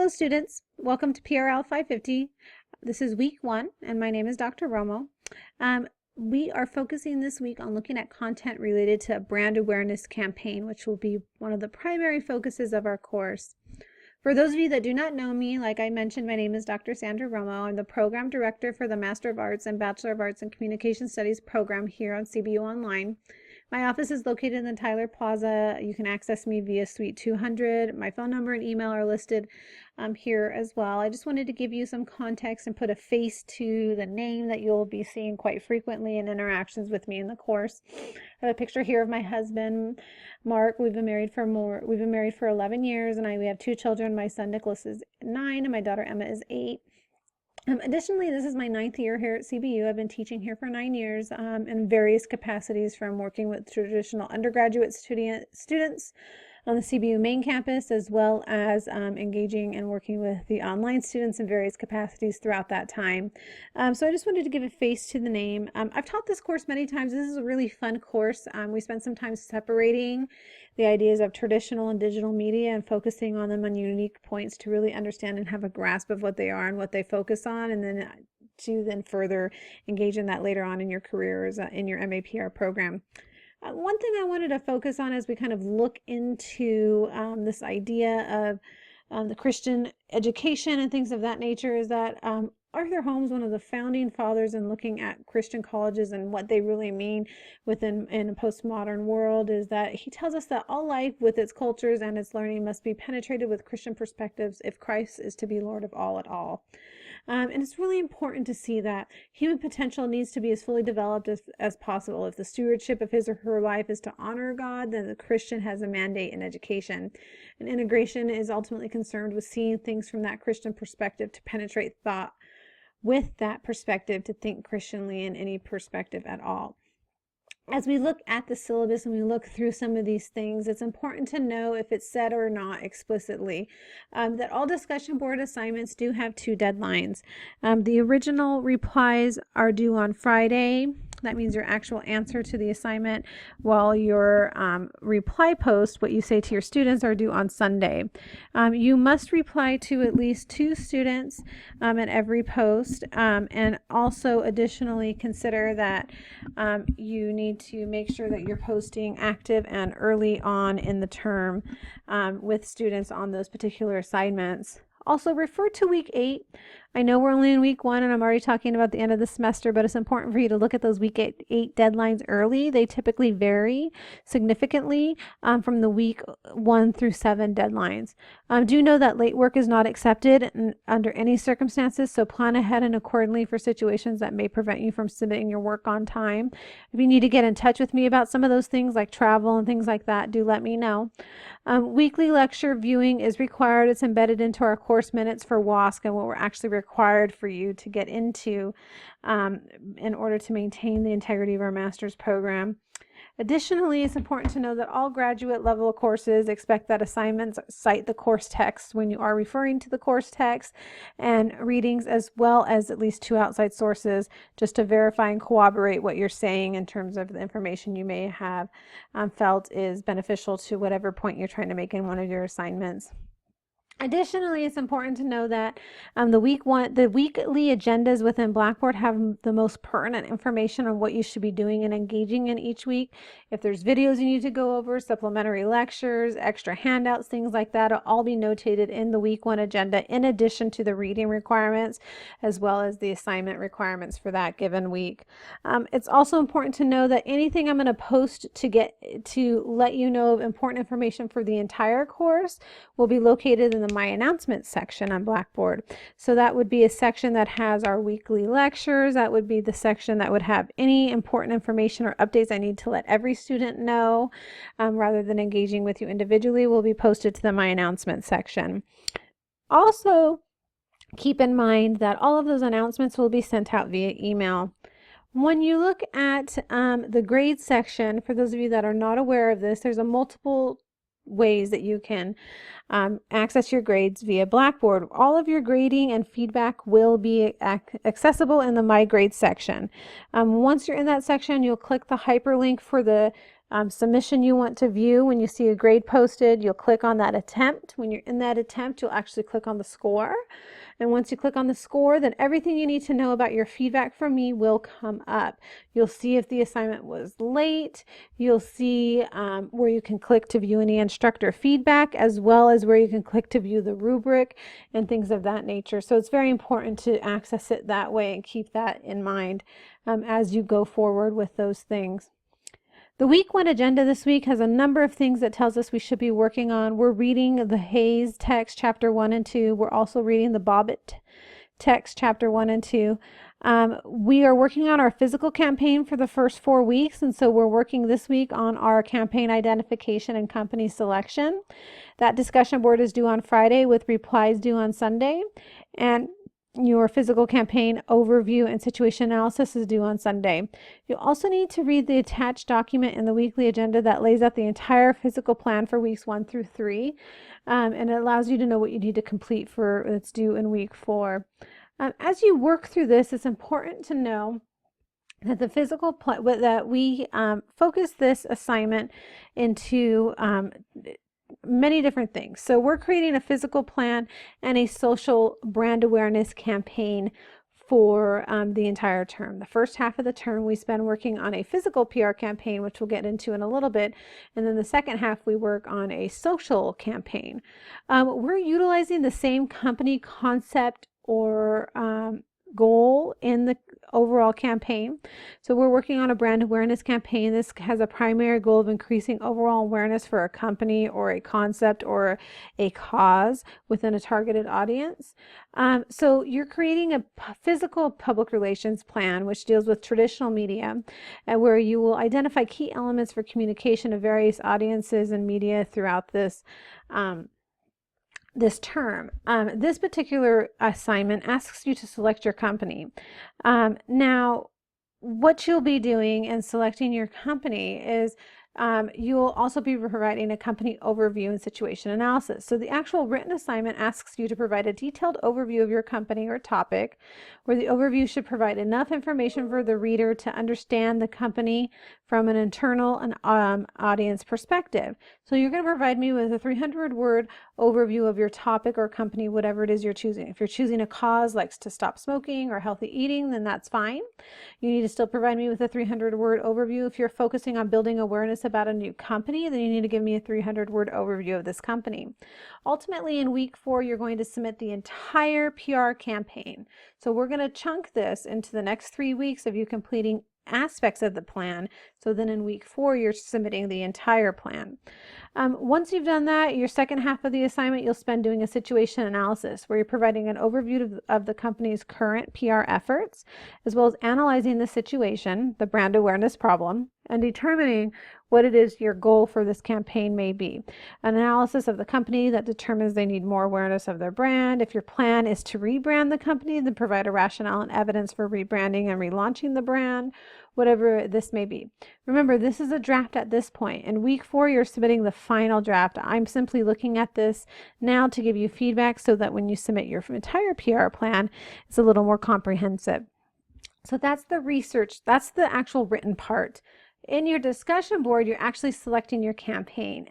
Hello students, welcome to PRL 550. This is week 1 and my name is Dr. Romo. We are focusing this week on looking at content related to a brand awareness campaign, which will be one of the primary focuses of our course. For those of you that do not know me, like I mentioned, my name is Dr. Sandra Romo. I'm the program director for the Master of Arts and Bachelor of Arts in Communication Studies program here on CBU Online. My office is located in the Tyler Plaza. You can access me via Suite 200. My phone number and email are listed here as well. I just wanted to give you some context and put a face to the name that you'll be seeing quite frequently in interactions with me in the course. I have a picture here of my husband, Mark. We've been married for 11 years, and we have 2 children. My son Nicholas is 9, and my daughter Emma is 8. Additionally, this is my 9th year here at CBU. I've been teaching here for 9 years in various capacities, from working with traditional undergraduate students on the CBU main campus, as well as engaging and working with the online students in various capacities throughout that time. So I just wanted to give a face to the name. I've taught this course many times. This is a really fun course. We spent some time separating the ideas of traditional and digital media and focusing on them on unique points to really understand and have a grasp of what they are and what they focus on, and then to further engage in that later on in your careers in your MAPR program. One thing I wanted to focus on as we kind of look into this idea of the Christian education and things of that nature is that Arthur Holmes, one of the founding fathers in looking at Christian colleges and what they really mean in a postmodern world, is that he tells us that all life with its cultures and its learning must be penetrated with Christian perspectives if Christ is to be Lord of all at all. And it's really important to see that human potential needs to be as fully developed as possible. If the stewardship of his or her life is to honor God, then the Christian has a mandate in education. And integration is ultimately concerned with seeing things from that Christian perspective to penetrate thought with that perspective, to think Christianly in any perspective at all. As we look at the syllabus and we look through some of these things, it's important to know, if it's said or not explicitly, that all discussion board assignments do have 2 deadlines. The original replies are due on Friday. That means your actual answer to the assignment, while your reply post, what you say to your students, are due on Sunday. You must reply to at least 2 students at every post, and also additionally consider that you need to make sure that you're posting active and early on in the term with students on those particular assignments. Also, refer to week 8. I know we're only in week 1 and I'm already talking about the end of the semester, but it's important for you to look at those week 8 deadlines early. They typically vary significantly from the week 1 through 7 deadlines. Do know that late work is not accepted under any circumstances, so plan ahead and accordingly for situations that may prevent you from submitting your work on time. If you need to get in touch with me about some of those things like travel and things like that, do let me know. Weekly lecture viewing is required. It's embedded into our course minutes for WASC and what we're actually required for you to get into in order to maintain the integrity of our master's program. Additionally, it's important to know that all graduate level courses expect that assignments cite the course text when you are referring to the course text, and readings, as well as at least 2 outside sources, just to verify and corroborate what you're saying in terms of the information you may have felt is beneficial to whatever point you're trying to make in one of your assignments. Additionally, it's important to know that the weekly agendas within Blackboard have the most pertinent information on what you should be doing and engaging in each week. If there's videos you need to go over, supplementary lectures, extra handouts, things like that, will all be notated in the week 1 agenda, in addition to the reading requirements, as well as the assignment requirements for that given week. It's also important to know that anything I'm going to post to let you know of important information for the entire course will be located in the My Announcements section on Blackboard. So that would be a section that has our weekly lectures. That would be the section that would have any important information or updates I need to let every student know, rather than engaging with you individually, will be posted to the My Announcements section. Also, keep in mind that all of those announcements will be sent out via email. When you look at the grades section, for those of you that are not aware of this, there's a multiple ways that you can access your grades via Blackboard. All of your grading and feedback will be accessible in the My Grades section. Once you're in that section, you'll click the hyperlink for the submission you want to view. When you see a grade posted, you'll click on that attempt. When you're in that attempt, you'll actually click on the score. And once you click on the score, then everything you need to know about your feedback from me will come up. You'll see if the assignment was late. You'll see where you can click to view any instructor feedback, as well as where you can click to view the rubric and things of that nature. So it's very important to access it that way and keep that in mind as you go forward with those things. The week 1 agenda this week has a number of things that tells us we should be working on. We're reading the Hayes text, chapter 1 and 2. We're also reading the Bobbitt text, chapter 1 and 2. We are working on our physical campaign for the first 4 weeks, and so we're working this week on our campaign identification and company selection. That discussion board is due on Friday with replies due on Sunday, and your physical campaign overview and situation analysis is due on Sunday. You also need to read the attached document in the weekly agenda that lays out the entire physical plan for weeks 1 through 3, and it allows you to know what you need to complete for that's due in week 4. As you work through this, it's important to know that the physical that we focus this assignment into many different things. So we're creating a physical plan and a social brand awareness campaign for the entire term. The first half of the term we spend working on a physical PR campaign, which we'll get into in a little bit, and then the second half we work on a social campaign. We're utilizing the same company concept or goal in the overall campaign. So we're working on a brand awareness campaign. This has a primary goal of increasing overall awareness for a company or a concept or a cause within a targeted audience. So you're creating a physical public relations plan, which deals with traditional media, where you will identify key elements for communication of various audiences and media throughout this term. This particular assignment asks you to select your company. Now, what you'll be doing in selecting your company is you'll also be providing a company overview and situation analysis. So the actual written assignment asks you to provide a detailed overview of your company or topic, where the overview should provide enough information for the reader to understand the company from an internal and audience perspective. So you're going to provide me with a 300-word overview of your topic or company, whatever it is you're choosing. If you're choosing a cause like to stop smoking or healthy eating, then that's fine. You need to still provide me with a 300-word overview. If you're focusing on building awareness about a new company, then you need to give me a 300-word overview of this company. Ultimately, in week 4, you're going to submit the entire PR campaign. So we're going to chunk this into the next 3 weeks of you completing aspects of the plan. So then in week 4, you're submitting the entire plan. Once you've done that, your second half of the assignment, you'll spend doing a situation analysis, where you're providing an overview of the company's current PR efforts, as well as analyzing the situation, the brand awareness problem, and determining what it is your goal for this campaign may be. An analysis of the company that determines they need more awareness of their brand. If your plan is to rebrand the company, then provide a rationale and evidence for rebranding and relaunching the brand, whatever this may be. Remember, this is a draft at this point. In week 4, you're submitting the final draft. I'm simply looking at this now to give you feedback so that when you submit your entire PR plan, it's a little more comprehensive. So that's the research. That's the actual written part. In your discussion board, you're actually selecting your campaign.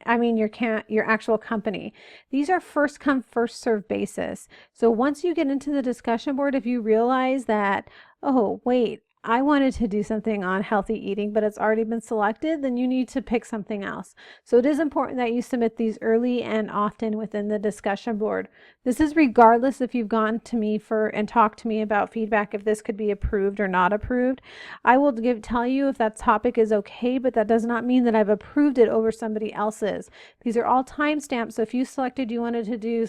Your actual company. These are first come, first served basis. So once you get into the discussion board, if you realize that, oh, wait, I wanted to do something on healthy eating, but it's already been selected, then you need to pick something else. So it is important that you submit these early and often within the discussion board. This is regardless if you've gone to me and talked to me about feedback, if this could be approved or not approved. I will tell you if that topic is okay, but that does not mean that I've approved it over somebody else's. These are all timestamps. So if you selected you wanted to do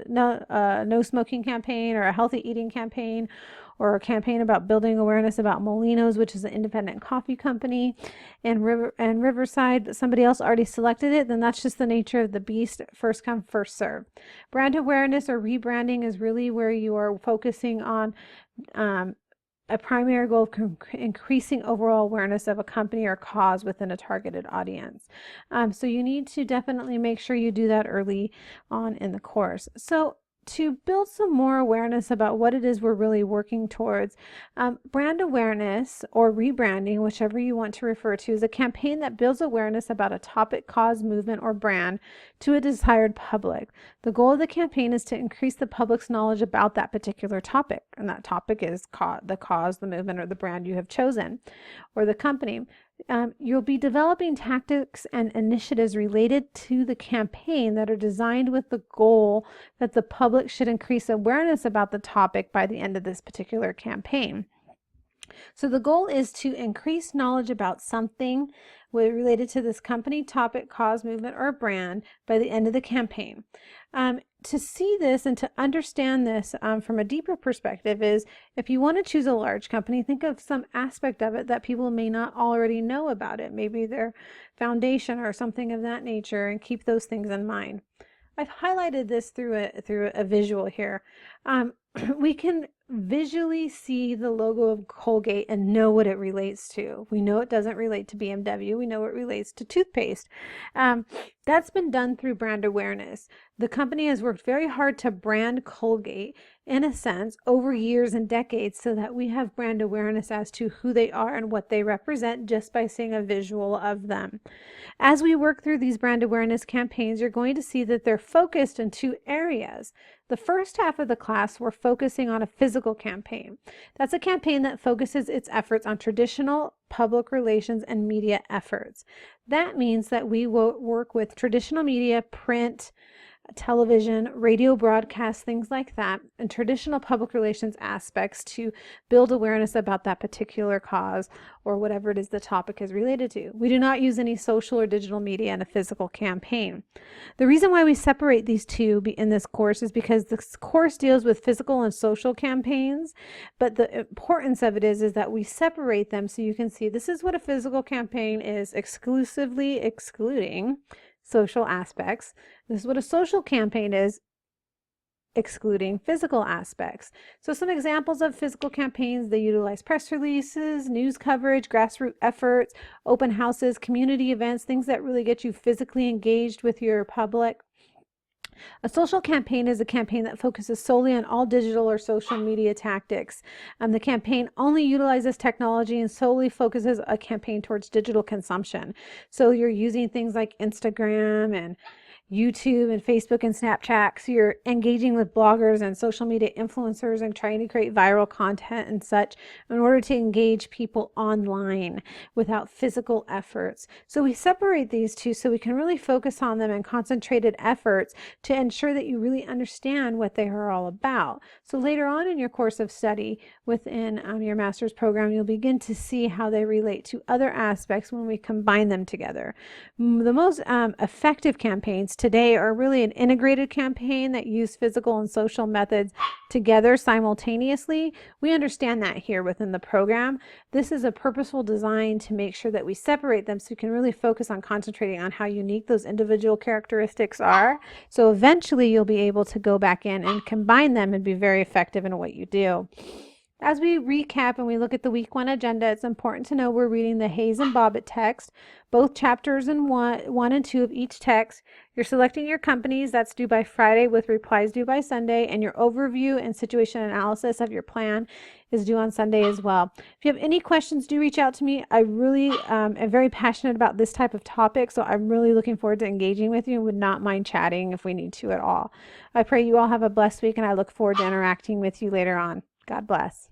no smoking campaign, or a healthy eating campaign, or a campaign about building awareness about Molinos, which is an independent coffee company, and Riverside, but somebody else already selected it, then that's just the nature of the beast. First come, first serve. Brand awareness or rebranding is really where you are focusing on a primary goal of increasing overall awareness of a company or cause within a targeted audience. So you need to definitely make sure you do that early on in the course. So to build some more awareness about what it is we're really working towards. Brand awareness or rebranding, whichever you want to refer to, is a campaign that builds awareness about a topic, cause, movement, or brand to a desired public. The goal of the campaign is to increase the public's knowledge about that particular topic, and that topic is the cause, the movement, or the brand you have chosen, or the company. You'll be developing tactics and initiatives related to the campaign that are designed with the goal that the public should increase awareness about the topic by the end of this particular campaign. So the goal is to increase knowledge about something related to this company, topic, cause, movement, or brand by the end of the campaign. To see this and to understand this from a deeper perspective is, if you want to choose a large company, think of some aspect of it that people may not already know about it, maybe their foundation or something of that nature, and keep those things in mind. I've highlighted this through a visual here. We can visually see the logo of Colgate and know what it relates to. We know it doesn't relate to BMW. We know it relates to toothpaste. That's been done through brand awareness. The company has worked very hard to brand Colgate, in a sense, over years and decades, so that we have brand awareness as to who they are and what they represent just by seeing a visual of them. As we work through these brand awareness campaigns, you're going to see that they're focused in two areas. The first half of the class, we're focusing on a physical campaign. That's a campaign that focuses its efforts on traditional public relations and media efforts. That means that we will work with traditional media, print, television, radio broadcasts, things like that, and traditional public relations aspects to build awareness about that particular cause or whatever it is the topic is related to. We do not use any social or digital media in a physical campaign. The reason why we separate these two in this course is because this course deals with physical and social campaigns, but the importance of it is that we separate them so you can see this is what a physical campaign is, exclusively excluding social aspects. This is what a social campaign is, excluding physical aspects. So some examples of physical campaigns: they utilize press releases, news coverage, grassroots efforts, open houses, community events, things that really get you physically engaged with your public. A social campaign is a campaign that focuses solely on all digital or social media tactics. The campaign only utilizes technology and solely focuses a campaign towards digital consumption. So you're using things like Instagram and YouTube and Facebook and Snapchat. So you're engaging with bloggers and social media influencers and trying to create viral content and such in order to engage people online without physical efforts. So we separate these two so we can really focus on them in concentrated efforts to ensure that you really understand what they are all about. So later on in your course of study within your master's program, you'll begin to see how they relate to other aspects when we combine them together. The most effective campaigns today are really an integrated campaign that use physical and social methods together simultaneously. We understand that here within the program. This is a purposeful design to make sure that we separate them so you can really focus on concentrating on how unique those individual characteristics are. So eventually you'll be able to go back in and combine them and be very effective in what you do. As we recap and we look at the week 1 agenda, it's important to know we're reading the Hayes and Bobbitt text, both chapters in 1 and 2 of each text. You're selecting your companies. That's due by Friday with replies due by Sunday, and your overview and situation analysis of your plan is due on Sunday as well. If you have any questions, do reach out to me. I really am very passionate about this type of topic, so I'm really looking forward to engaging with you and would not mind chatting if we need to at all. I pray you all have a blessed week, and I look forward to interacting with you later on. God bless.